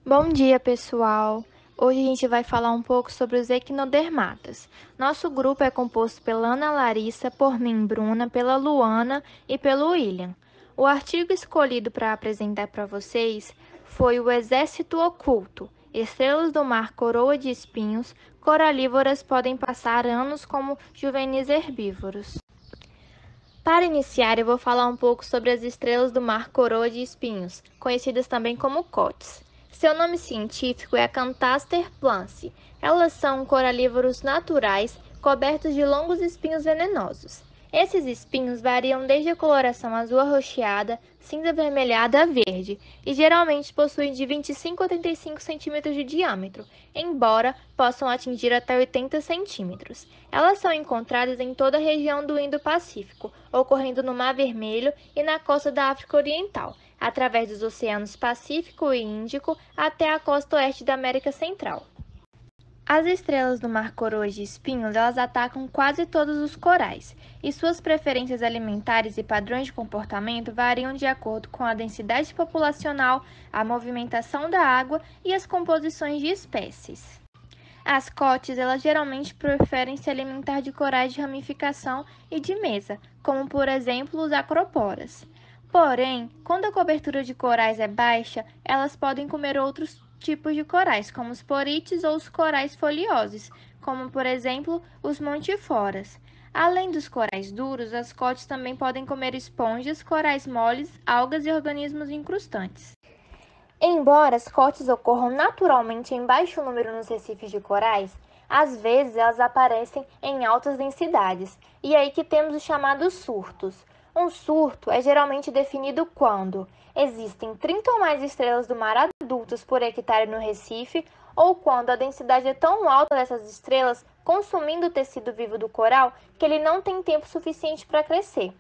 Bom dia, pessoal! Hoje a gente vai falar um pouco sobre os equinodermatas. Nosso grupo é composto pela Ana Larissa, por mim, Bruna, pela Luana e pelo William. O artigo escolhido para apresentar para vocês foi o Exército Oculto. Estrelas do mar coroa de espinhos, coralívoras podem passar anos como juvenis herbívoros. Para iniciar, eu vou falar um pouco sobre as estrelas do mar coroa de espinhos, conhecidas também como COTES. Seu nome científico é Acanthastes plancy. Elas são coralívoros naturais cobertos de longos espinhos venenosos. Esses espinhos variam desde a coloração azul arroxeada, cinza avermelhada a verde, e geralmente possuem de 25 a 35 centímetros de diâmetro, embora possam atingir até 80 centímetros. Elas são encontradas em toda a região do Indo-Pacífico, ocorrendo no Mar Vermelho e na costa da África Oriental, através dos oceanos Pacífico e Índico até a costa oeste da América Central. As estrelas do mar coroas de espinhos, elas atacam quase todos os corais, e suas preferências alimentares e padrões de comportamento variam de acordo com a densidade populacional, a movimentação da água e as composições de espécies. As cotes, elas geralmente preferem se alimentar de corais de ramificação e de mesa, como por exemplo os acroporas. Porém, quando a cobertura de corais é baixa, elas podem comer outros tipos de corais, como os porites ou os corais foliosos, como por exemplo os montiforas. Além dos corais duros, as cotes também podem comer esponjas, corais moles, algas e organismos incrustantes. Embora as cotes ocorram naturalmente em baixo número nos recifes de corais, às vezes elas aparecem em altas densidades, e é aí que temos os chamados surtos. Um surto é geralmente definido quando existem 30 ou mais estrelas do mar adultas por hectare no recife, ou quando a densidade é tão alta dessas estrelas, consumindo o tecido vivo do coral, que ele não tem tempo suficiente para crescer.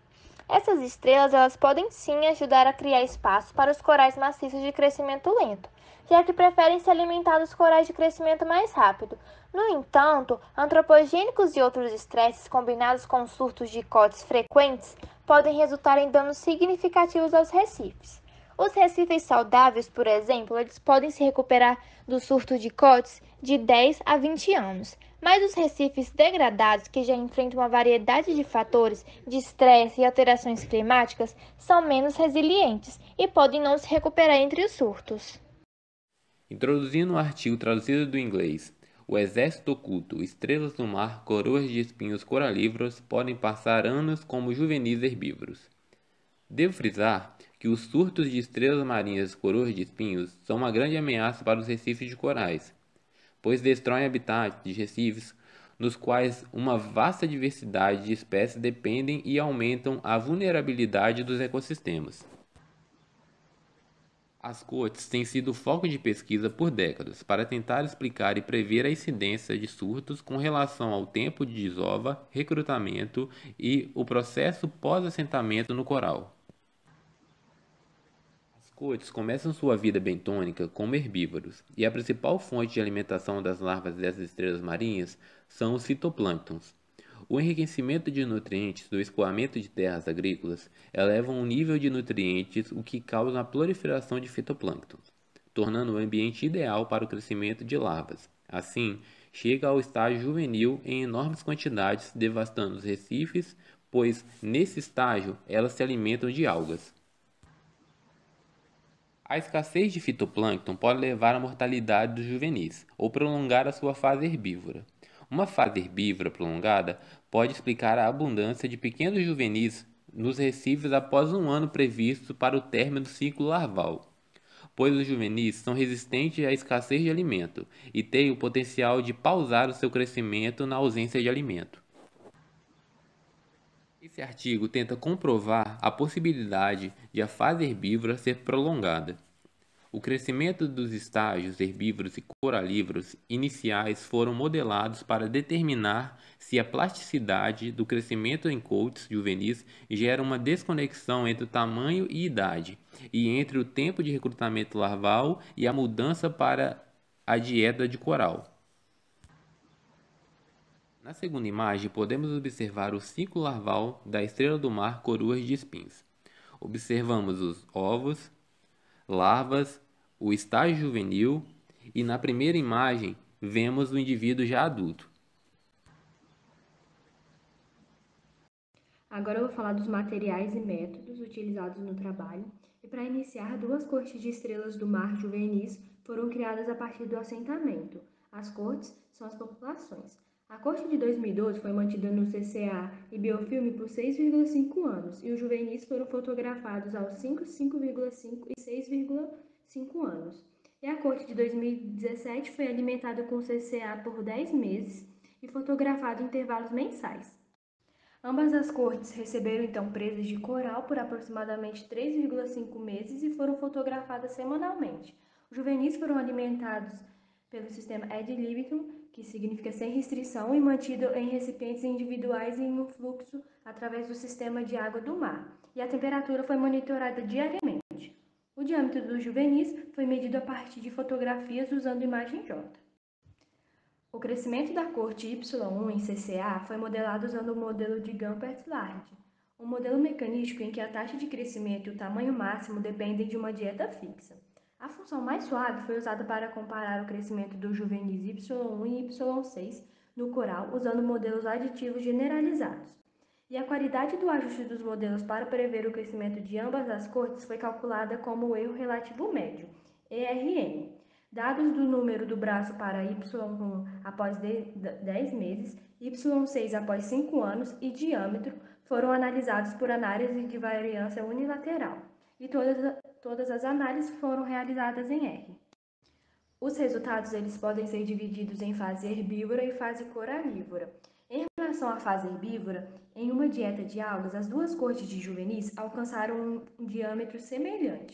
Essas estrelas elas podem sim ajudar a criar espaço para os corais maciços de crescimento lento, já que preferem se alimentar dos corais de crescimento mais rápido. No entanto, antropogênicos e outros estresses combinados com surtos de cotes frequentes podem resultar em danos significativos aos recifes. Os recifes saudáveis, por exemplo, eles podem se recuperar do surto de cotes de 10 a 20 anos, mas os recifes degradados, que já enfrentam uma variedade de fatores de estresse e alterações climáticas, são menos resilientes e podem não se recuperar entre os surtos. Introduzindo um artigo traduzido do inglês, o exército oculto, estrelas do mar, coroas de espinhos coralívoros podem passar anos como juvenis herbívoros. Devo frisar que os surtos de estrelas marinhas coroas de espinhos são uma grande ameaça para os recifes de corais, pois destroem habitats de recifes nos quais uma vasta diversidade de espécies dependem e aumentam a vulnerabilidade dos ecossistemas. As cotes têm sido foco de pesquisa por décadas para tentar explicar e prever a incidência de surtos com relação ao tempo de desova, recrutamento e o processo pós-assentamento no coral. As cotes começam sua vida bentônica como herbívoros, e a principal fonte de alimentação das larvas dessas estrelas marinhas são os fitoplânctons. O enriquecimento de nutrientes do escoamento de terras agrícolas eleva o nível de nutrientes, o que causa a proliferação de fitoplânctons, tornando o ambiente ideal para o crescimento de larvas. Assim, chega ao estágio juvenil em enormes quantidades, devastando os recifes, pois nesse estágio elas se alimentam de algas. A escassez de fitoplâncton pode levar à mortalidade dos juvenis ou prolongar a sua fase herbívora. Uma fase herbívora prolongada pode explicar a abundância de pequenos juvenis nos recifes após um ano previsto para o término do ciclo larval, pois os juvenis são resistentes à escassez de alimento e têm o potencial de pausar o seu crescimento na ausência de alimento. Esse artigo tenta comprovar a possibilidade de a fase herbívora ser prolongada. O crescimento dos estágios herbívoros e coralívoros iniciais foram modelados para determinar se a plasticidade do crescimento em cotes juvenis gera uma desconexão entre o tamanho e idade, e entre o tempo de recrutamento larval e a mudança para a dieta de coral. Na segunda imagem, podemos observar o ciclo larval da estrela do mar coroas de espinhos. Observamos os ovos, larvas, o estágio juvenil e na primeira imagem vemos o indivíduo já adulto. Agora eu vou falar dos materiais e métodos utilizados no trabalho. E para iniciar, duas cortes de estrelas do mar juvenis foram criadas a partir do assentamento. As cortes são as populações. A corte de 2012 foi mantida no CCA e biofilme por 6,5 anos e os juvenis foram fotografados aos 5, 5,5 e 6,5 anos. E a corte de 2017 foi alimentada com CCA por 10 meses e fotografada em intervalos mensais. Ambas as cortes receberam então presas de coral por aproximadamente 3,5 meses e foram fotografadas semanalmente. Os juvenis foram alimentados pelo sistema ad libitum, que significa sem restrição, e mantido em recipientes individuais em um fluxo através do sistema de água do mar. E a temperatura foi monitorada diariamente. O diâmetro dos juvenis foi medido a partir de fotografias usando imagem J. O crescimento da corte Y1 em CCA foi modelado usando o modelo de Gumpert-Large, um modelo mecanístico em que a taxa de crescimento e o tamanho máximo dependem de uma dieta fixa. A função mais suave foi usada para comparar o crescimento dos juvenis Y1 e Y6 no coral usando modelos aditivos generalizados. E a qualidade do ajuste dos modelos para prever o crescimento de ambas as cortes foi calculada como o erro relativo médio, ERM. Dados do número do braço para Y1 após 10 meses, Y6 após 5 anos e diâmetro foram analisados por análise de variância unilateral, e todas as análises foram realizadas em R. Os resultados eles podem ser divididos em fase herbívora e fase coralívora. Em relação à fase herbívora, em uma dieta de algas, as duas cortes de juvenis alcançaram um diâmetro semelhante.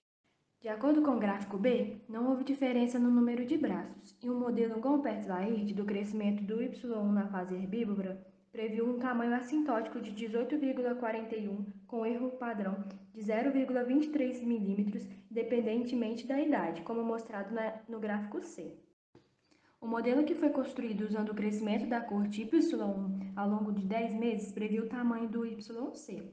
De acordo com o gráfico B, não houve diferença no número de braços, e o modelo Gompert-Laird do crescimento do Y1 na fase herbívora previu um tamanho assintótico de 18,41 com erro padrão de 0,23 mm, independentemente da idade, como mostrado no gráfico C. O modelo que foi construído usando o crescimento da corte Y1 ao longo de 10 meses previu o tamanho do YC.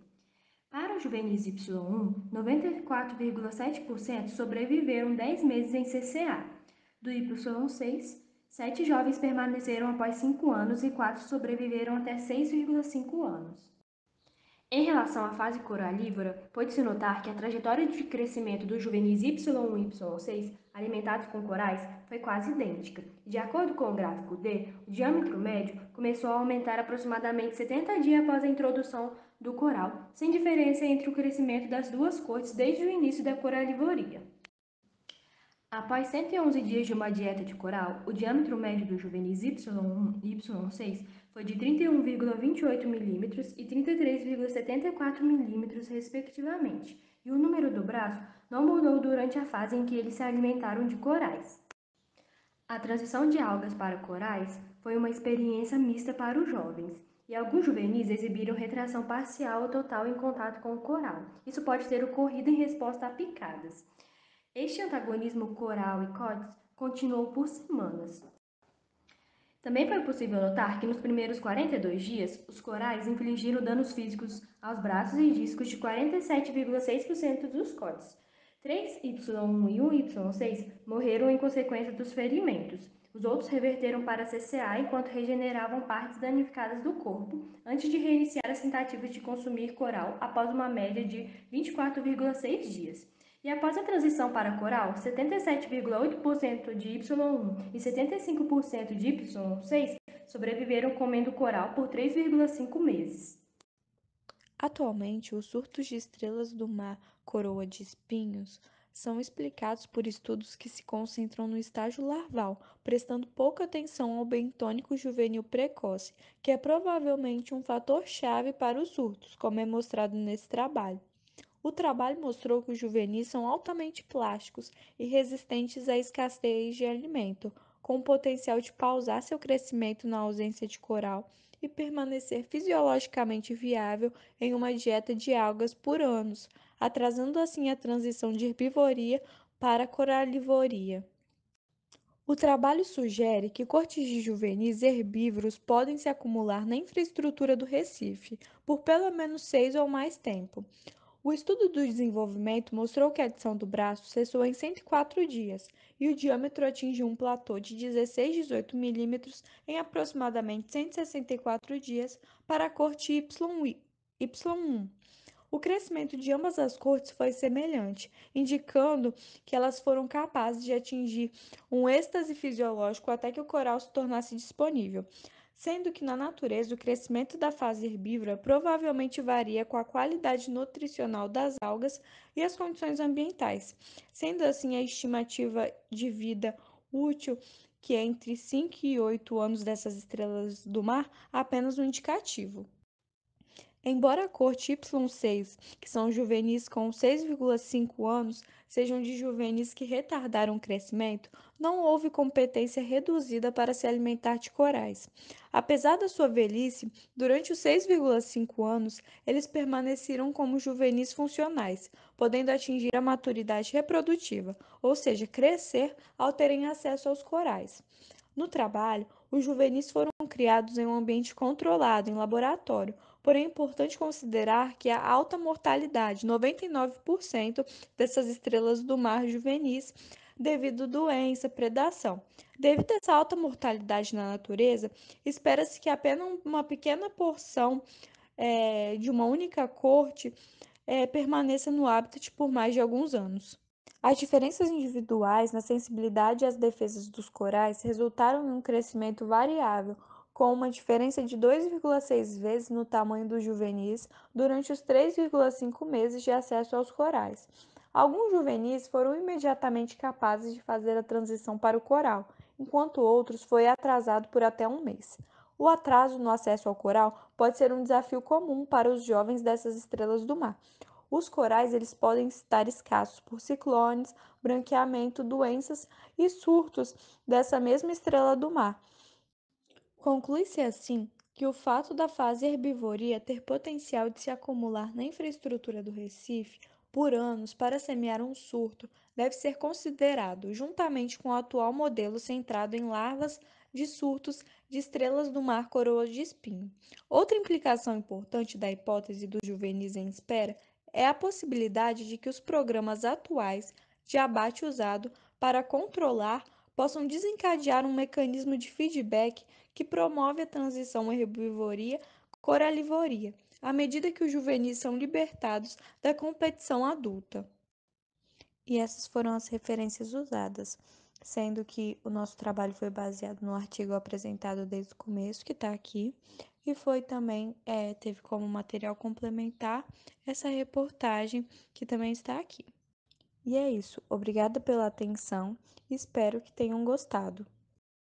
Para o juvenis Y1, 94,7% sobreviveram 10 meses em CCA. Do Y6, 7 jovens permaneceram após 5 anos e 4 sobreviveram até 6,5 anos. Em relação à fase coralívora, pode-se notar que a trajetória de crescimento dos juvenis Y1 e Y6, alimentados com corais, foi quase idêntica. De acordo com o gráfico D, o diâmetro médio começou a aumentar aproximadamente 70 dias após a introdução do coral, sem diferença entre o crescimento das duas cortes desde o início da coralivoria. Após 111 dias de uma dieta de coral, o diâmetro médio dos juvenis Y1 e Y6 foi de 31,28 mm e 33,74 mm, respectivamente, e o número do braço não mudou durante a fase em que eles se alimentaram de corais. A transição de algas para corais foi uma experiência mista para os jovens, e alguns juvenis exibiram retração parcial ou total em contato com o coral. Isso pode ter ocorrido em resposta a picadas. Este antagonismo coral e COTS continuou por semanas. Também foi possível notar que nos primeiros 42 dias, os corais infligiram danos físicos aos braços e discos de 47,6% dos COTS. 3Y1 e 1Y6 morreram em consequência dos ferimentos. Os outros reverteram para CCA enquanto regeneravam partes danificadas do corpo, antes de reiniciar as tentativas de consumir coral após uma média de 24,6 dias. E após a transição para coral, 77,8% de Y1 e 75% de Y6 sobreviveram comendo coral por 3,5 meses. Atualmente, os surtos de estrelas do mar coroa de espinhos são explicados por estudos que se concentram no estágio larval, prestando pouca atenção ao bentônico juvenil precoce, que é provavelmente um fator-chave para os surtos, como é mostrado nesse trabalho. O trabalho mostrou que os juvenis são altamente plásticos e resistentes à escassez de alimento, com o potencial de pausar seu crescimento na ausência de coral e permanecer fisiologicamente viável em uma dieta de algas por anos, atrasando assim a transição de herbivoria para coralivoria. O trabalho sugere que cortes de juvenis herbívoros podem se acumular na infraestrutura do Recife por pelo menos 6 ou mais tempo. O estudo do desenvolvimento mostrou que a adição do braço cessou em 104 dias e o diâmetro atingiu um platô de 16,18 milímetros em aproximadamente 164 dias para a corte Y1. O crescimento de ambas as cortes foi semelhante, indicando que elas foram capazes de atingir um êxtase fisiológico até que o coral se tornasse disponível, sendo que na natureza o crescimento da fase herbívora provavelmente varia com a qualidade nutricional das algas e as condições ambientais, sendo assim a estimativa de vida útil que é entre 5 e 8 anos dessas estrelas do mar apenas um indicativo. Embora a corte Y6, que são juvenis com 6,5 anos, sejam de juvenis que retardaram o crescimento, não houve competência reduzida para se alimentar de corais. Apesar da sua velhice, durante os 6,5 anos, eles permaneceram como juvenis funcionais, podendo atingir a maturidade reprodutiva, ou seja, crescer ao terem acesso aos corais. No trabalho, os juvenis foram criados em um ambiente controlado, em laboratório, porém é importante considerar que a alta mortalidade, 99% dessas estrelas do mar juvenis, devido a doença, predação. Devido a essa alta mortalidade na natureza, espera-se que apenas uma pequena porção de uma única corte permaneça no habitat por mais de alguns anos. As diferenças individuais na sensibilidade às defesas dos corais resultaram em um crescimento variável, com uma diferença de 2,6 vezes no tamanho dos juvenis durante os 3,5 meses de acesso aos corais. Alguns juvenis foram imediatamente capazes de fazer a transição para o coral, enquanto outros foi atrasado por até um mês. O atraso no acesso ao coral pode ser um desafio comum para os jovens dessas estrelas do mar. Os corais eles podem estar escassos por ciclones, branqueamento, doenças e surtos dessa mesma estrela do mar. Conclui-se assim que o fato da fase herbivoria ter potencial de se acumular na infraestrutura do Recife por anos para semear um surto deve ser considerado, juntamente com o atual modelo centrado em larvas de surtos de estrelas do mar coroa de espinho. Outra implicação importante da hipótese dos juvenis em espera é a possibilidade de que os programas atuais de abate usado para controlar possam desencadear um mecanismo de feedback que promove a transição herbivoria-coralivoria, à medida que os juvenis são libertados da competição adulta. E essas foram as referências usadas, sendo que o nosso trabalho foi baseado no artigo apresentado desde o começo, que está aqui, e foi também, teve como material complementar essa reportagem que também está aqui. E é isso, obrigada pela atenção, espero que tenham gostado.